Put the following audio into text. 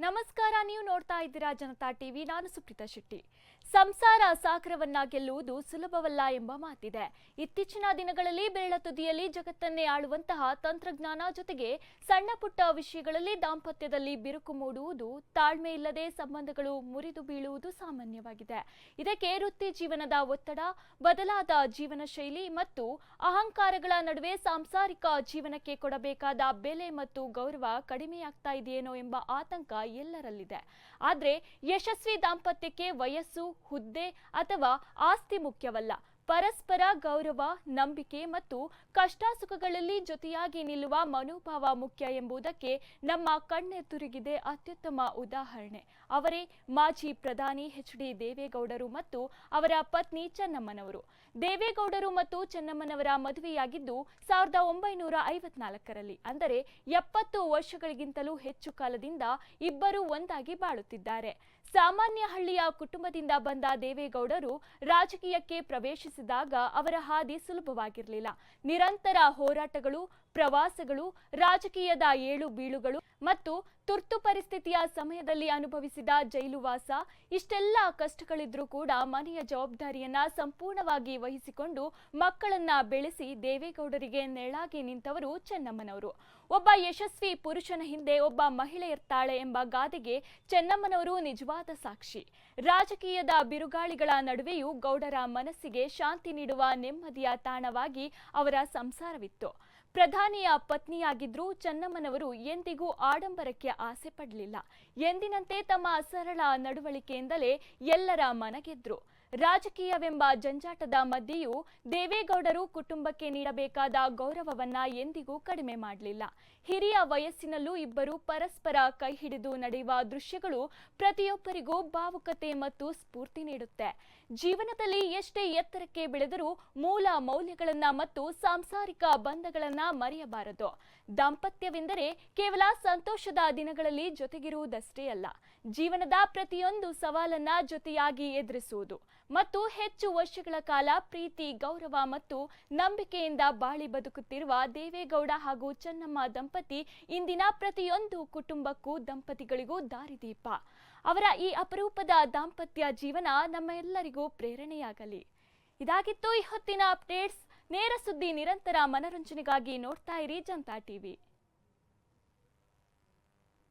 ನಮಸ್ಕಾರ, ನೀವು ನೋಡ್ತಾ ಇದ್ದೀರಾ ಜನತಾ ಟಿವಿ. ನಾನು ಸುಪ್ರೀತಾ ಶೆಟ್ಟಿ. ಸಂಸಾರ ಸಾಗರವನ್ನ ಗೆಲ್ಲುವುದು ಸುಲಭವಲ್ಲ ಎಂಬ ಮಾತಿದೆ. ಇತ್ತೀಚಿನ ದಿನಗಳಲ್ಲಿ ಬೆರಳ ತುದಿಯಲ್ಲಿ ಜಗತ್ತನ್ನೇ ಆಳುವಂತಹ ತಂತ್ರಜ್ಞಾನ ಜೊತೆಗೆ ಸಣ್ಣ ಪುಟ್ಟ ವಿಷಯಗಳಲ್ಲಿ ದಾಂಪತ್ಯದಲ್ಲಿ ಬಿರುಕು ಮೂಡುವುದು, ತಾಳ್ಮೆ ಇಲ್ಲದೆ ಸಂಬಂಧಗಳು ಮುರಿದು ಬೀಳುವುದು ಸಾಮಾನ್ಯವಾಗಿದೆ. ಇದಕ್ಕೆ ವೃತ್ತಿ ಜೀವನದ ಒತ್ತಡ, ಬದಲಾದ ಜೀವನ ಶೈಲಿ ಮತ್ತು ಅಹಂಕಾರಗಳ ನಡುವೆ ಸಾಂಸಾರಿಕ ಜೀವನಕ್ಕೆ ಕೊಡಬೇಕಾದ ಬೆಲೆ ಮತ್ತು ಗೌರವ ಕಡಿಮೆಯಾಗ್ತಾ ಇದೆಯೇನೋ ಎಂಬ ಆತಂಕ ಎಲ್ಲರಲ್ಲಿದೆ. ಆದ್ರೆ ಯಶಸ್ವಿ ದಾಂಪತ್ಯಕ್ಕೆ ವಯಸ್ಸು, ಹುದ್ದೆ ಅಥವಾ ಆಸ್ತಿ ಮುಖ್ಯವಲ್ಲ. ಪರಸ್ಪರ ಗೌರವ, ನಂಬಿಕೆ ಮತ್ತು ಕಷ್ಟ ಸುಖಗಳಲ್ಲಿ ಜೊತೆಯಾಗಿ ನಿಲ್ಲುವ ಮನೋಭಾವ ಮುಖ್ಯ ಎಂಬುದಕ್ಕೆ ನಮ್ಮ ಕಣ್ಣೆದುರಿಗಿದೆ ಅತ್ಯುತ್ತಮ ಉದಾಹರಣೆ. ಅವರೇ ಮಾಜಿ ಪ್ರಧಾನಿ ಎಚ್.ಡಿ. ದೇವೇಗೌಡರು ಮತ್ತು ಅವರ ಪತ್ನಿ ಚೆನ್ನಮ್ಮನವರು. ದೇವೇಗೌಡರು ಮತ್ತು ಚೆನ್ನಮ್ಮನವರ ಮದುವೆಯಾಗಿದ್ದು 1954ರಲ್ಲಿ. ಅಂದರೆ 70 ವರ್ಷಗಳಿಗಿಂತಲೂ ಹೆಚ್ಚು ಕಾಲದಿಂದ ಇಬ್ಬರು ಒಂದಾಗಿ ಬಾಳುತ್ತಿದ್ದಾರೆ. ಸಾಮಾನ್ಯ ಹಳ್ಳಿಯ ಕುಟುಂಬದಿಂದ ಬಂದ ದೇವೇಗೌಡರು ರಾಜಕೀಯಕ್ಕೆ ಪ್ರವೇಶಿಸಿದಾಗ ಅವರ ಹಾದಿ ಸುಲಭವಾಗಿರಲಿಲ್ಲ. ನಿರಂತರ ಹೋರಾಟಗಳು, ಪ್ರವಾಸಗಳು, ರಾಜಕೀಯದ ಏಳು ಬೀಳುಗಳು ಮತ್ತು ತುರ್ತು ಪರಿಸ್ಥಿತಿಯ ಸಮಯದಲ್ಲಿ ಅನುಭವಿಸಿದ ಜೈಲುವಾಸ, ಇಷ್ಟೆಲ್ಲ ಕಷ್ಟಗಳಿದ್ರೂ ಕೂಡ ಮನೆಯ ಜವಾಬ್ದಾರಿಯನ್ನ ಸಂಪೂರ್ಣವಾಗಿ ವಹಿಸಿಕೊಂಡು ಮಕ್ಕಳನ್ನ ಬೆಳೆಸಿ ದೇವೇಗೌಡರಿಗೆ ನೆರಳಾಗಿ ನಿಂತವರು ಚೆನ್ನಮ್ಮನವರು. ಒಬ್ಬ ಯಶಸ್ವಿ ಪುರುಷನ ಹಿಂದೆ ಒಬ್ಬ ಮಹಿಳೆ ಇರ್ತಾಳೆ ಎಂಬ ಗಾದೆಗೆ ಚೆನ್ನಮ್ಮನವರು ನಿಜವಾದ ಸಾಕ್ಷಿ. ರಾಜಕೀಯದ ಬಿರುಗಾಳಿಗಳ ನಡುವೆಯೂ ಗೌಡರ ಮನಸ್ಸಿಗೆ ಶಾಂತಿ ನೀಡುವ ನೆಮ್ಮದಿಯ ತಾಣವಾಗಿ ಅವರ ಸಂಸಾರವಿತ್ತು. ಪ್ರಧಾನಿಯ ಪತ್ನಿಯಾಗಿದ್ರೂ ಚೆನ್ನಮ್ಮನವರು ಎಂದಿಗೂ ಆಡಂಬರಕ್ಕೆ ಆಸೆ ಪಡಲಿಲ್ಲ. ಎಂದಿನಂತೆ ತಮ್ಮ ಸರಳ ನಡವಳಿಕೆಯಿಂದಲೇ ಎಲ್ಲರ ಮನಗೆದ್ರು. ರಾಜಕೀಯವೆಂಬ ಜಂಜಾಟದ ಮಧ್ಯೆಯೂ ದೇವೇಗೌಡರು ಕುಟುಂಬಕ್ಕೆ ನೀಡಬೇಕಾದ ಗೌರವವನ್ನ ಎಂದಿಗೂ ಕಡಿಮೆ ಮಾಡಲಿಲ್ಲ. ಹಿರಿಯ ವಯಸ್ಸಿನಲ್ಲೂ ಇಬ್ಬರು ಪರಸ್ಪರ ಕೈ ಹಿಡಿದು ನಡೆಯುವ ದೃಶ್ಯಗಳು ಪ್ರತಿಯೊಬ್ಬರಿಗೂ ಭಾವುಕತೆ ಮತ್ತು ಸ್ಫೂರ್ತಿ ನೀಡುತ್ತೆ. ಜೀವನದಲ್ಲಿ ಎಷ್ಟೇ ಎತ್ತರಕ್ಕೆ ಬೆಳೆದರೂ ಮೂಲ ಮೌಲ್ಯಗಳನ್ನ ಮತ್ತು ಸಾಂಸಾರಿಕ ಬಂಧಗಳನ್ನ ಮರೆಯಬಾರದು. ದಾಂಪತ್ಯವೆಂದರೆ ಕೇವಲ ಸಂತೋಷದ ದಿನಗಳಲ್ಲಿ ಜೊತೆಗಿರುವುದಷ್ಟೇ ಅಲ್ಲ, ಜೀವನದ ಪ್ರತಿಯೊಂದು ಸವಾಲನ್ನ ಜೊತೆಯಾಗಿ ಎದುರಿಸುವುದು ಮತ್ತು ಹೆಚ್ಚು ವರ್ಷಗಳ ಕಾಲ ಪ್ರೀತಿ, ಗೌರವ ಮತ್ತು ನಂಬಿಕೆಯಿಂದ ಬಾಳಿ ಬದುಕುತ್ತಿರುವ ದೇವೇಗೌಡ ಹಾಗೂ ಚೆನ್ನಮ್ಮ ದಂಪತಿ ಇಂದಿನ ಪ್ರತಿಯೊಂದು ಕುಟುಂಬಕ್ಕೂ, ದಂಪತಿಗಳಿಗೂ ದಾರಿದೀಪ. ಅವರ ಈ ಅಪರೂಪದ ದಾಂಪತ್ಯ ಜೀವನ ನಮ್ಮ ಎಲ್ಲರಿಗೂ ಪ್ರೇರಣೆಯಾಗಲಿ. ಇದಾಗಿತ್ತು ಈ ಹೊತ್ತಿನ ಅಪ್ಡೇಟ್ಸ್. ನೇರ ಸುದ್ದಿ, ನಿರಂತರ ಮನರಂಜನೆಗಾಗಿ ನೋಡ್ತಾ ಇರಿ ಜನತಾ ಟಿವಿ.